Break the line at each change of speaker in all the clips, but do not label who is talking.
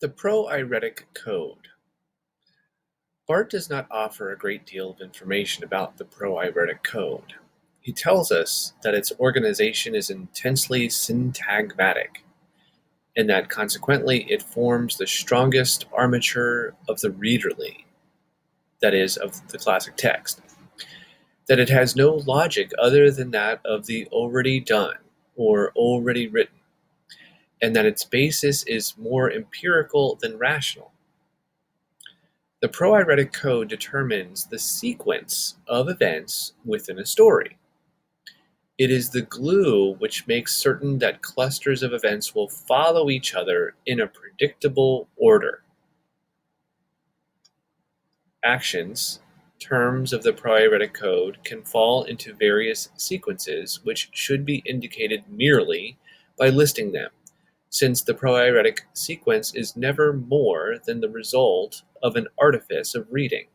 The Proiretic Code. Bart does not offer a great deal of information about the Proiretic Code. He tells us that its organization is intensely syntagmatic, and that consequently it forms the strongest armature of the readerly, that is, of the classic text. That it has no logic other than that of the already done, or already written, and that its basis is more empirical than rational. The Proiretic Code determines the sequence of events within a story. It is the glue which makes certain that clusters of events will follow each other in a predictable order. Actions, terms of the Proiretic Code, can fall into various sequences which should be indicated merely by listing them, since the Proiretic sequence is never more than the result of an artifice of reading.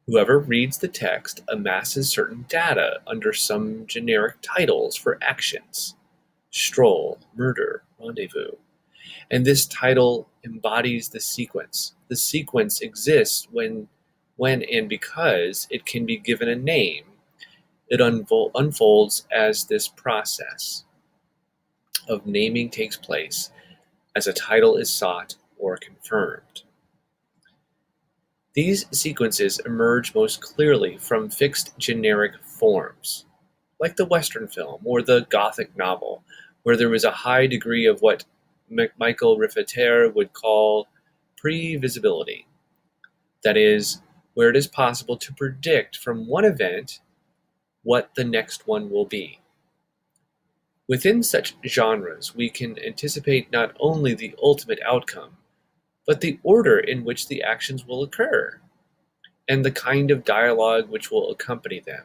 Whoever reads the text amasses certain data under some generic titles for actions: stroll, murder, rendezvous. And this title embodies the sequence. The sequence exists when and because it can be given a name. It unfolds as this process of naming takes place, as a title is sought or confirmed. These sequences emerge most clearly from fixed generic forms, like the Western film or the Gothic novel, where there is a high degree of what Michael Rifteter would call previsibility. That is, where it is possible to predict from one event what the next one will be. Within such genres, we can anticipate not only the ultimate outcome, but the order in which the actions will occur, and the kind of dialogue which will accompany them.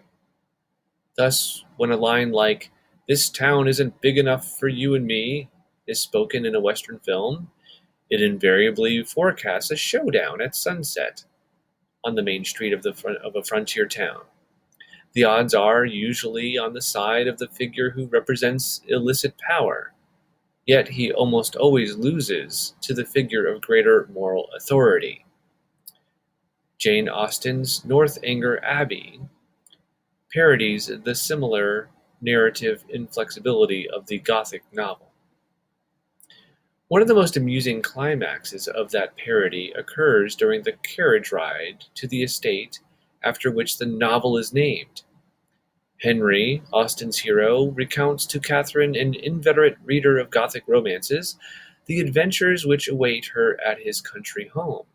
Thus, when a line like, "This town isn't big enough for you and me," is spoken in a Western film, it invariably forecasts a showdown at sunset on the main street of a frontier town. The odds are usually on the side of the figure who represents illicit power, yet he almost always loses to the figure of greater moral authority. Jane Austen's Northanger Abbey parodies the similar narrative inflexibility of the Gothic novel. One of the most amusing climaxes of that parody occurs during the carriage ride to the estate after which the novel is named. Henry, Austen's hero, recounts to Catherine, an inveterate reader of Gothic romances, the adventures which await her at his country home.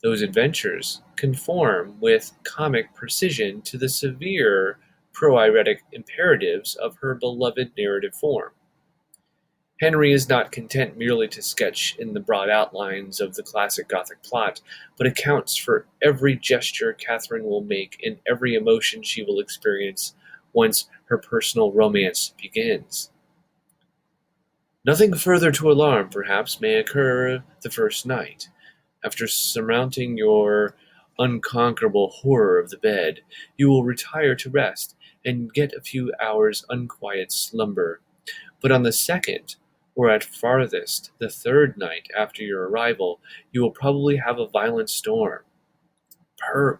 Those adventures conform with comic precision to the severe proiretic imperatives of her beloved narrative form. Henry is not content merely to sketch in the broad outlines of the classic Gothic plot, but accounts for every gesture Catherine will make and every emotion she will experience once her personal romance begins. Nothing further to alarm, perhaps, may occur the first night. After surmounting your unconquerable horror of the bed, you will retire to rest and get a few hours' unquiet slumber. But on the second, or at farthest the third night after your arrival, you will probably have a violent storm.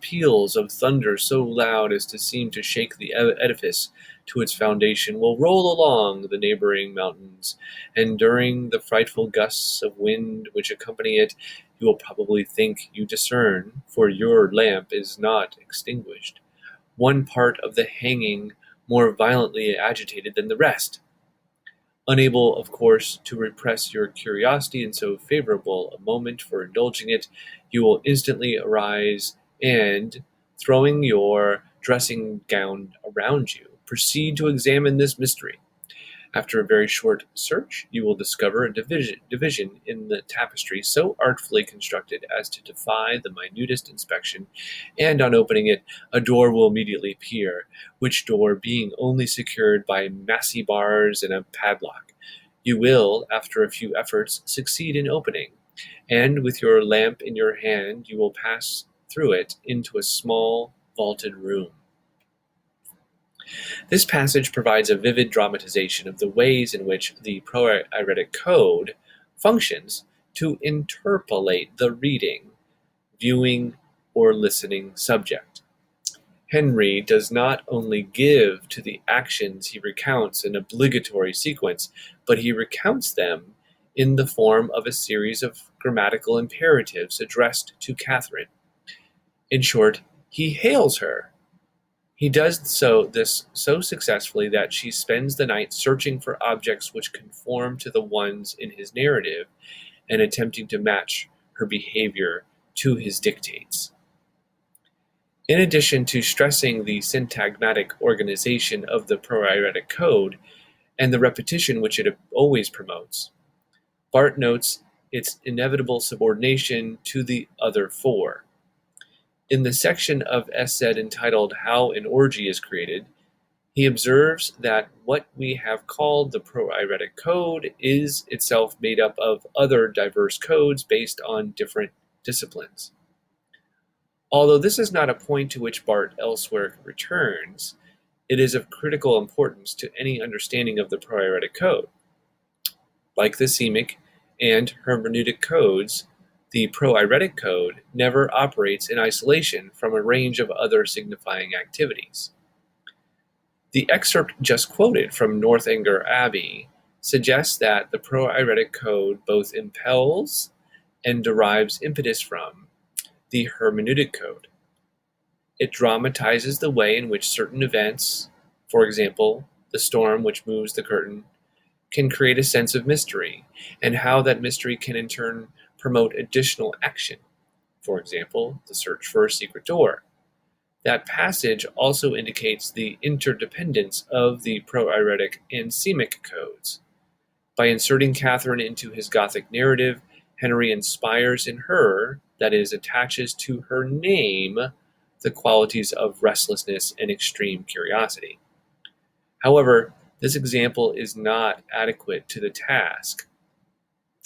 Peals of thunder so loud as to seem to shake the edifice to its foundation will roll along the neighboring mountains, and during the frightful gusts of wind which accompany it, you will probably think you discern, for your lamp is not extinguished, one part of the hanging more violently agitated than the rest. Unable, of course, to repress your curiosity in so favorable a moment for indulging it, you will instantly arise and, throwing your dressing gown around you, proceed to examine this mystery. After a very short search, you will discover a division in the tapestry so artfully constructed as to defy the minutest inspection, and on opening it, a door will immediately appear, which door being only secured by massy bars and a padlock. You will, after a few efforts, succeed in opening, and with your lamp in your hand you will pass through it into a small vaulted room. This passage provides a vivid dramatization of the ways in which the Proiretic Code functions to interpolate the reading, viewing, or listening subject. Henry does not only give to the actions he recounts an obligatory sequence, but he recounts them in the form of a series of grammatical imperatives addressed to Catherine. In short, he hails her. He does this so successfully that she spends the night searching for objects which conform to the ones in his narrative and attempting to match her behavior to his dictates. In addition to stressing the syntagmatic organization of the proairetic code and the repetition which it always promotes, Barth notes its inevitable subordination to the other four. In the section of Eszed entitled How an Orgy is Created, he observes that what we have called the proairetic code is itself made up of other diverse codes based on different disciplines. Although this is not a point to which Barth elsewhere returns, it is of critical importance to any understanding of the proairetic code. Like the semic and hermeneutic codes, the proairetic code never operates in isolation from a range of other signifying activities. The excerpt just quoted from Northanger Abbey suggests that the proairetic code both impels and derives impetus from the hermeneutic code. It dramatizes the way in which certain events, for example, the storm which moves the curtain, can create a sense of mystery, and how that mystery can in turn promote additional action, for example, the search for a secret door. That passage also indicates the interdependence of the proairetic and semic codes. By inserting Catherine into his Gothic narrative, Henry inspires in her, that is, attaches to her name, the qualities of restlessness and extreme curiosity. However, this example is not adequate to the task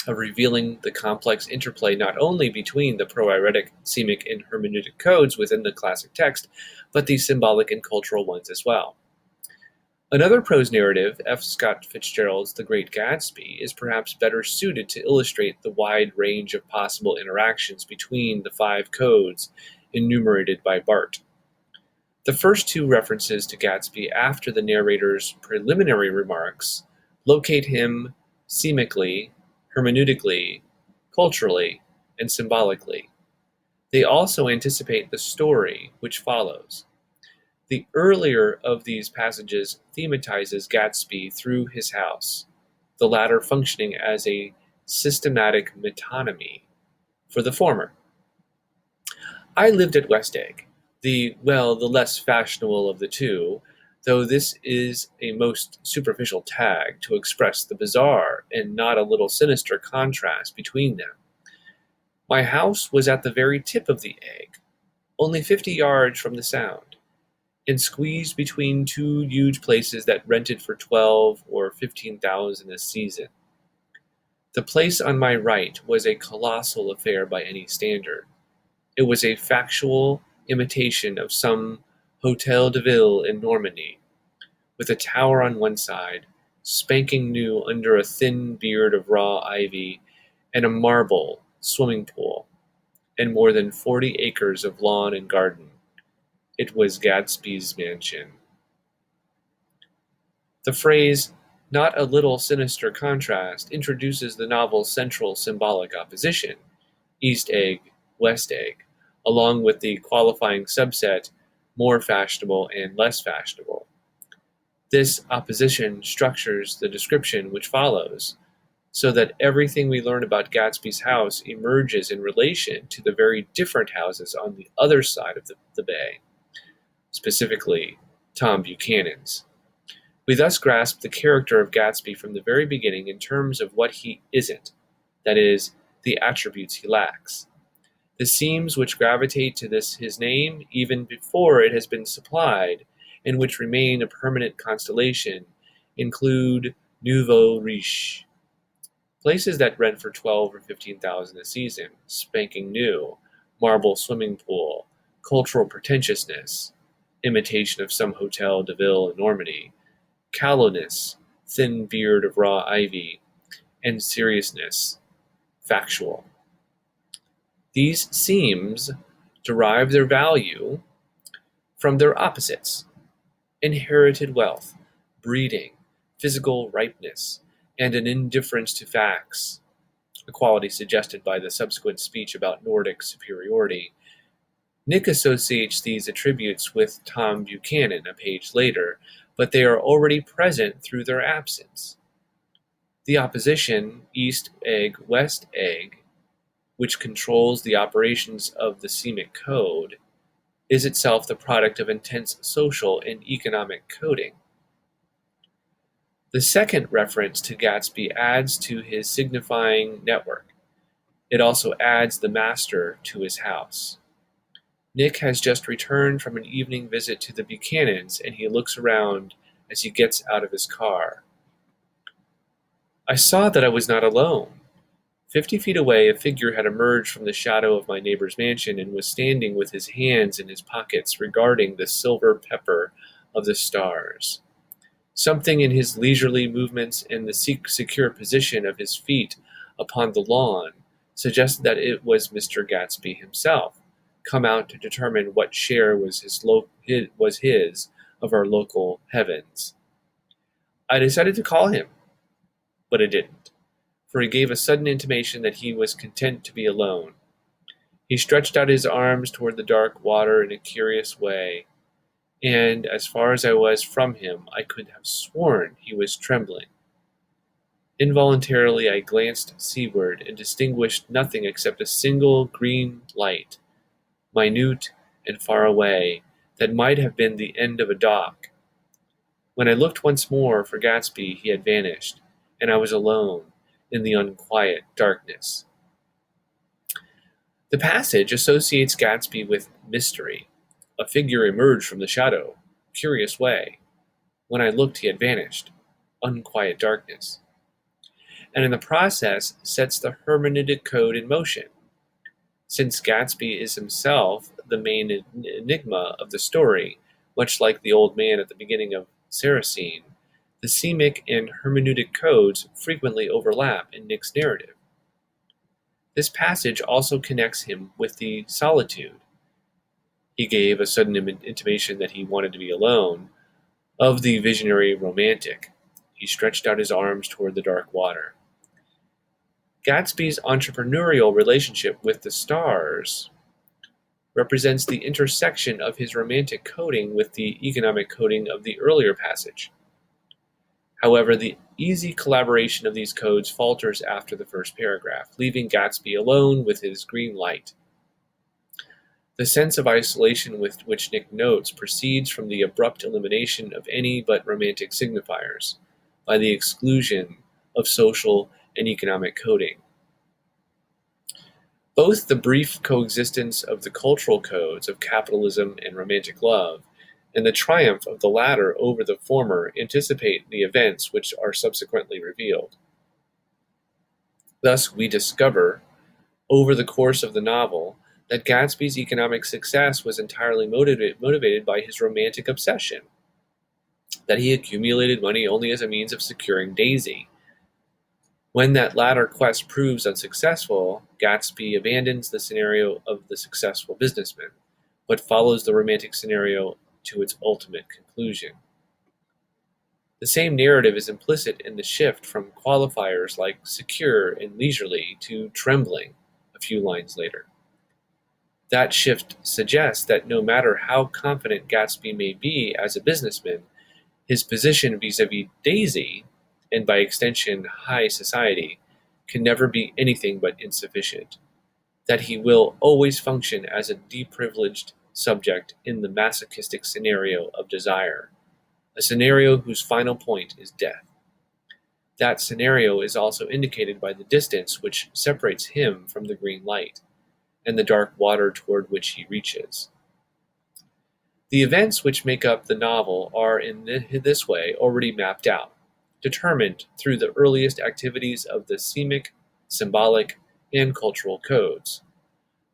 of revealing the complex interplay not only between the proairetic, semic, and hermeneutic codes within the classic text, but the symbolic and cultural ones as well. Another prose narrative, F. Scott Fitzgerald's The Great Gatsby, is perhaps better suited to illustrate the wide range of possible interactions between the 5 codes enumerated by Barth. The first 2 references to Gatsby after the narrator's preliminary remarks locate him semically, hermeneutically, culturally, and symbolically. They also anticipate the story which follows. The earlier of these passages thematizes Gatsby through his house, the latter functioning as a systematic metonymy for the former. I lived at West Egg, the less fashionable of the two, though this is a most superficial tag to express the bizarre and not a little sinister contrast between them. My house was at the very tip of the egg, only 50 yards from the Sound, and squeezed between 2 huge places that rented for 12 or 15,000 a season. The place on my right was a colossal affair by any standard. It was a factual imitation of some Hotel de Ville in Normandy, with a tower on one side, spanking new under a thin beard of raw ivy, and a marble swimming pool, and more than 40 acres of lawn and garden. It was Gatsby's mansion. The phrase, "not a little sinister contrast," introduces the novel's central symbolic opposition, East Egg, West Egg, along with the qualifying subset, more fashionable and less fashionable. This opposition structures the description which follows, so that everything we learn about Gatsby's house emerges in relation to the very different houses on the other side of the bay, specifically Tom Buchanan's. We thus grasp the character of Gatsby from the very beginning in terms of what he isn't, that is, the attributes he lacks. The seams which gravitate to his name, even before it has been supplied, and which remain a permanent constellation, include nouveau riche, places that rent for 12 or 15,000 a season, spanking new, marble swimming pool, cultural pretentiousness, imitation of some Hotel de Ville in Normandy, callowness, thin beard of raw ivy, and seriousness, factual. These seams derive their value from their opposites: inherited wealth, breeding, physical ripeness, and an indifference to facts, a quality suggested by the subsequent speech about Nordic superiority. Nick associates these attributes with Tom Buchanan a page later, but they are already present through their absence. The opposition, East egg, West egg, which controls the operations of the Semic code, is itself the product of intense social and economic coding. The second reference to Gatsby adds to his signifying network. It also adds the master to his house. Nick has just returned from an evening visit to the Buchanans, and he looks around as he gets out of his car. I saw that I was not alone. 50 feet away, a figure had emerged from the shadow of my neighbor's mansion and was standing with his hands in his pockets, regarding the silver pepper of the stars. Something in his leisurely movements and the secure position of his feet upon the lawn suggested that it was Mr. Gatsby himself, come out to determine what share was his of our local heavens. I decided to call him, but I didn't, for he gave a sudden intimation that he was content to be alone. He stretched out his arms toward the dark water in a curious way, and as far as I was from him, I could have sworn he was trembling. Involuntarily, I glanced seaward and distinguished nothing except a single green light, minute and far away, that might have been the end of a dock. When I looked once more for Gatsby, he had vanished, and I was alone in the unquiet darkness. The passage associates Gatsby with mystery. A figure emerged from the shadow, curious way. When I looked, he had vanished, unquiet darkness. And in the process sets the hermeneutic code in motion. Since Gatsby is himself the main enigma of the story, much like the old man at the beginning of Saracen, the semic and hermeneutic codes frequently overlap in Nick's narrative. This passage also connects him with the solitude. He gave a sudden intimation that he wanted to be alone, of the visionary romantic. He stretched out his arms toward the dark water. Gatsby's entrepreneurial relationship with the stars represents the intersection of his romantic coding with the economic coding of the earlier passage. However, the easy collaboration of these codes falters after the first paragraph, leaving Gatsby alone with his green light. The sense of isolation with which Nick notes proceeds from the abrupt elimination of any but romantic signifiers, by the exclusion of social and economic coding. Both the brief coexistence of the cultural codes of capitalism and romantic love, and the triumph of the latter over the former anticipate the events which are subsequently revealed. Thus, we discover, over the course of the novel, that Gatsby's economic success was entirely motivated by his romantic obsession, that he accumulated money only as a means of securing Daisy. When that latter quest proves unsuccessful, Gatsby abandons the scenario of the successful businessman, but follows the romantic scenario to its ultimate conclusion. The same narrative is implicit in the shift from qualifiers like secure and leisurely to trembling a few lines later. That shift suggests that no matter how confident Gatsby may be as a businessman, his position vis-a-vis Daisy, and by extension high society, can never be anything but insufficient, that he will always function as a deprivileged subject in the masochistic scenario of desire, a scenario whose final point is death. That scenario is also indicated by the distance which separates him from the green light, and the dark water toward which he reaches. The events which make up the novel are in this way already mapped out, determined through the earliest activities of the semic, symbolic, and cultural codes.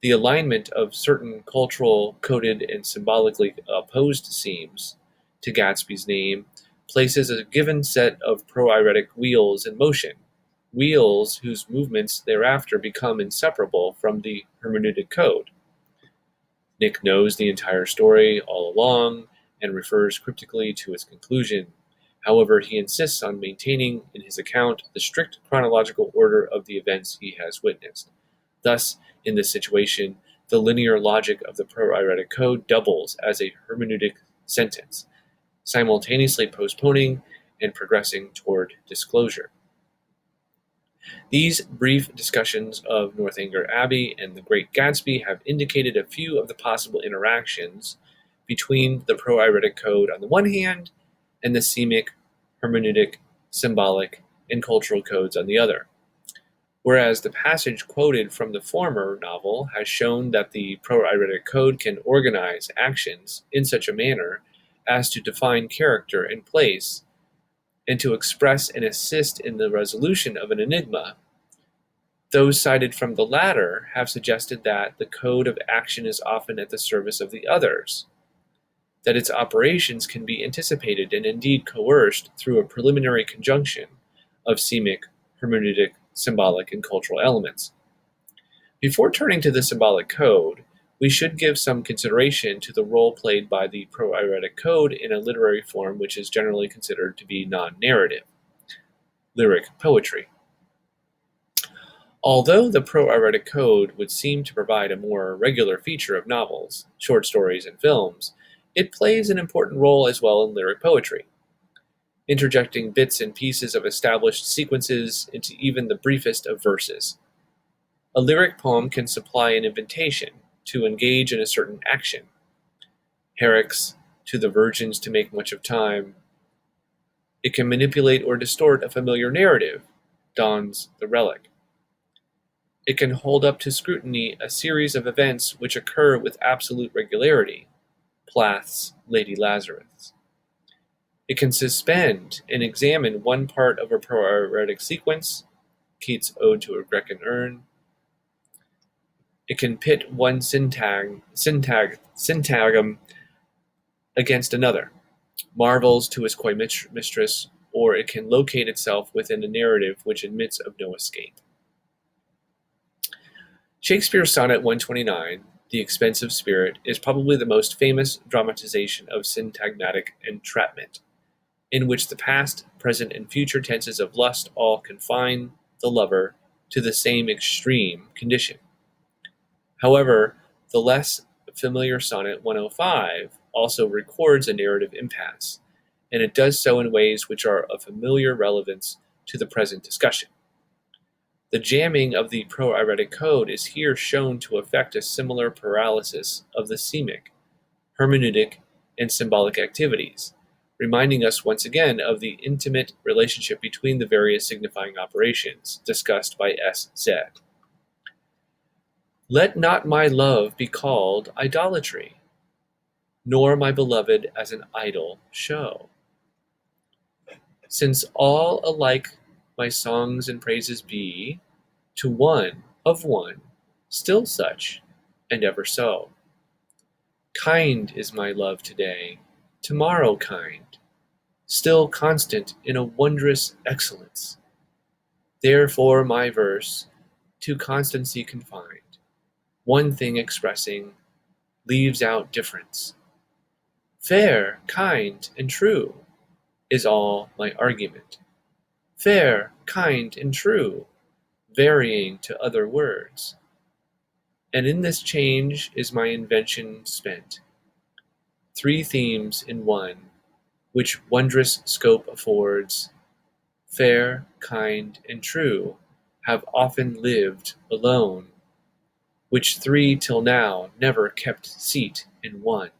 The alignment of certain cultural, coded, and symbolically opposed seams to Gatsby's name places a given set of proiretic wheels in motion, wheels whose movements thereafter become inseparable from the hermeneutic code. Nick knows the entire story all along and refers cryptically to its conclusion. However, he insists on maintaining in his account the strict chronological order of the events he has witnessed. Thus, in this situation, the linear logic of the Pro-Iretic Code doubles as a hermeneutic sentence, simultaneously postponing and progressing toward disclosure. These brief discussions of Northanger Abbey and The Great Gatsby have indicated a few of the possible interactions between the Pro-Iretic Code on the one hand and the semic, hermeneutic, symbolic, and cultural codes on the other. Whereas the passage quoted from the former novel has shown that the Pro-Iretic Code can organize actions in such a manner as to define character and place and to express and assist in the resolution of an enigma, those cited from the latter have suggested that the code of action is often at the service of the others, that its operations can be anticipated and indeed coerced through a preliminary conjunction of semic, hermeneutic, symbolic, and cultural elements. Before turning to the symbolic code, we should give some consideration to the role played by the Pro-Iretic Code in a literary form which is generally considered to be non-narrative, lyric poetry. Although the Pro-Iretic Code would seem to provide a more regular feature of novels, short stories, and films, it plays an important role as well in lyric poetry, interjecting bits and pieces of established sequences into even the briefest of verses. A lyric poem can supply an invitation to engage in a certain action. Herrick's "To the Virgins to Make Much of Time." It can manipulate or distort a familiar narrative, Donne's The Relic. It can hold up to scrutiny a series of events which occur with absolute regularity, Plath's Lady Lazarus. It can suspend and examine one part of a Pro-Iretic sequence, Keats' Ode to a Grecan Urn. It can pit one syntagm against another, Marvels to his coy mistress, or it can locate itself within a narrative which admits of no escape. Shakespeare's Sonnet 129, The Expensive Spirit, is probably the most famous dramatization of syntagmatic entrapment, in which the past, present, and future tenses of lust all confine the lover to the same extreme condition. However, the less familiar Sonnet 105 also records a narrative impasse, and it does so in ways which are of familiar relevance to the present discussion. The jamming of the Pro-Iretic Code is here shown to effect a similar paralysis of the semic, hermeneutic, and symbolic activities, reminding us once again of the intimate relationship between the various signifying operations discussed by S.Z. Let not my love be called idolatry, nor my beloved as an idol show. Since all alike my songs and praises be, to one, of one, still such, and ever so. Kind is my love today, tomorrow kind, still constant in a wondrous excellence. Therefore my verse, to constancy confined, one thing expressing, leaves out difference. Fair, kind, and true is all my argument. Fair, kind, and true, varying to other words. And in this change is my invention spent. Three themes in one, which wondrous scope affords. Fair, kind, and true have often lived alone, which three till now never kept seat in one.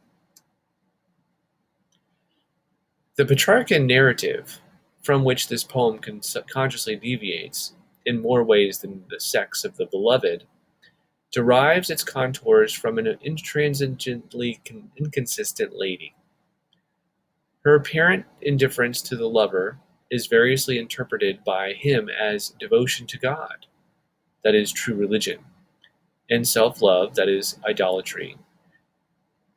The Petrarchan narrative, from which this poem subconsciously deviates, in more ways than the sex of the beloved, derives its contours from an intransigently inconsistent lady. Her apparent indifference to the lover is variously interpreted by him as devotion to God, that is true religion, and self-love, that is idolatry.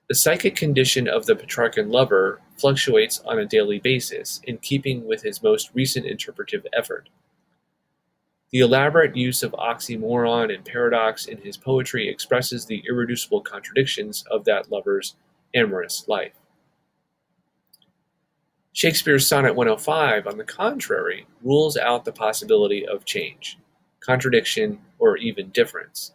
The psychic condition of the Petrarchan lover fluctuates on a daily basis, in keeping with his most recent interpretive effort. The elaborate use of oxymoron and paradox in his poetry expresses the irreducible contradictions of that lover's amorous life. Shakespeare's Sonnet 105, on the contrary, rules out the possibility of change, contradiction, or even difference.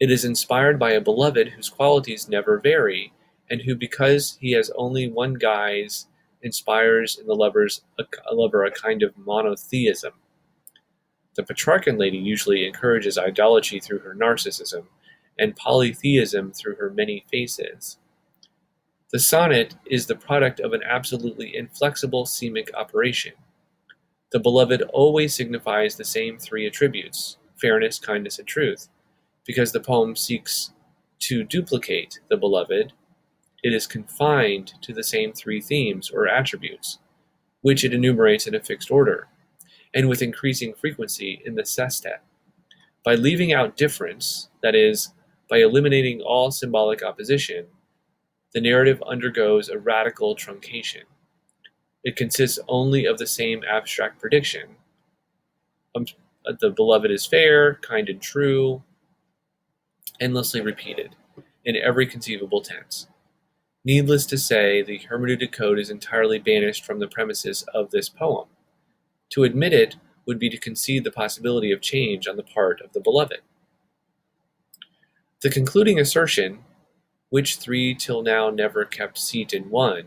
It is inspired by a beloved whose qualities never vary, and who, because he has only one guise, inspires in the lover a kind of monotheism. The Petrarchan lady usually encourages idolatry through her narcissism, and polytheism through her many faces. The sonnet is the product of an absolutely inflexible semic operation. The beloved always signifies the same three attributes: fairness, kindness, and truth. Because the poem seeks to duplicate the beloved, it is confined to the same three themes or attributes, which it enumerates in a fixed order, and with increasing frequency in the sestet. By leaving out difference, that is, by eliminating all symbolic opposition, the narrative undergoes a radical truncation. It consists only of the same abstract prediction. The beloved is fair, kind, and true, endlessly repeated, in every conceivable tense. Needless to say, the hermeneutic code is entirely banished from the premises of this poem. To admit it would be to concede the possibility of change on the part of the beloved. The concluding assertion, which three till now never kept seat in one,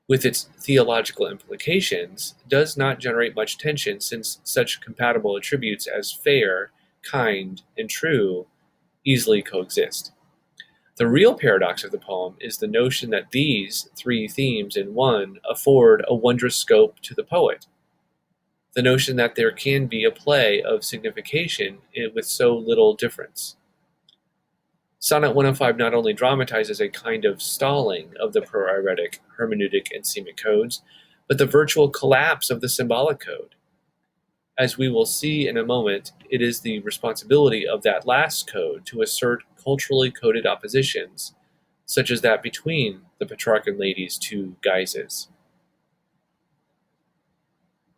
with its theological implications, does not generate much tension, since such compatible attributes as fair, kind, and true easily coexist. The real paradox of the poem is the notion that these three themes in one afford a wondrous scope to the poet. The notion that there can be a play of signification with so little difference. Sonnet 105 not only dramatizes a kind of stalling of the proairetic, hermeneutic, and semic codes, but the virtual collapse of the symbolic code. As we will see in a moment, it is the responsibility of that last code to assert culturally coded oppositions, such as that between the Petrarchan lady's two guises.